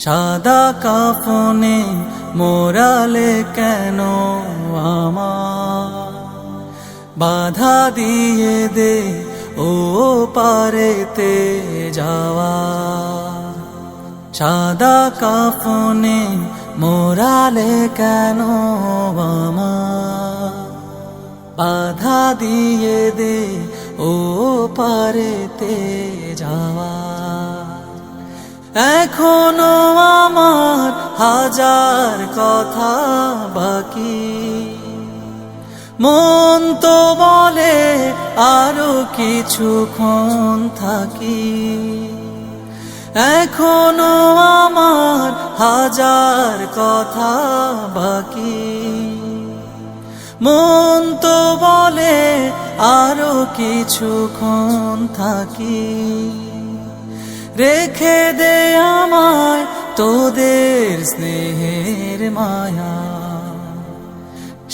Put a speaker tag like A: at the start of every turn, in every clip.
A: সাদা কাফনে মোরালে কেন আমার, বাধা দিয়ে দে ও পারেতে যাওয়া। সাদা কাফনে মোরালে কেন আমার, বাধা দিয়ে দে ও পারেতে যাওয়া। এখনো আমার হাজার কথা বাকি, মন তো বলে আরো কিছুক্ষণ থাকি। এখনো আমার হাজার কথা বাকি, মন তো বলে আরো কিছুক্ষণ থাকি। রেখে দে আমায় তোদের স্নেহের মায়া,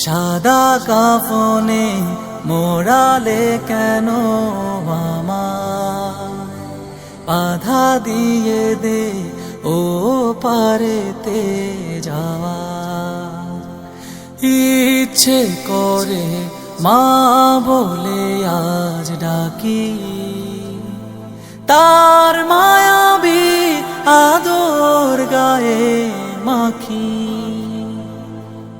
A: সাদা কাফনে মোরালে কেন আমার, বাধা দিয়ে দে ও পারেতে যাওয়া। ইচ্ছে করে মা বলে আজ ডাকি, তার মায়াবী আদর গায়ে মাখি।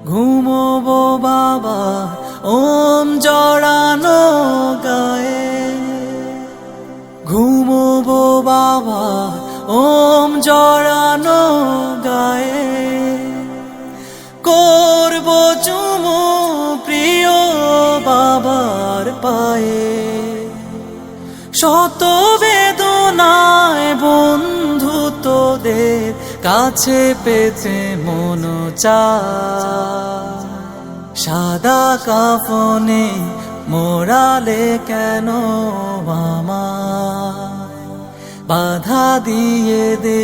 A: ঘুমোবো বাবা ওম জড়ানো গায়ে, ঘুমোবো বাবা ওম জড়ানো গায়ে। করবো চুমু প্রিয় বাবার পায়ে, শত বেদনায় বন্ধু তোদের কাছে পেতে মন চায়। সাদা কাফনে মোরালে কেন আমার, বাধা দিয়ে দে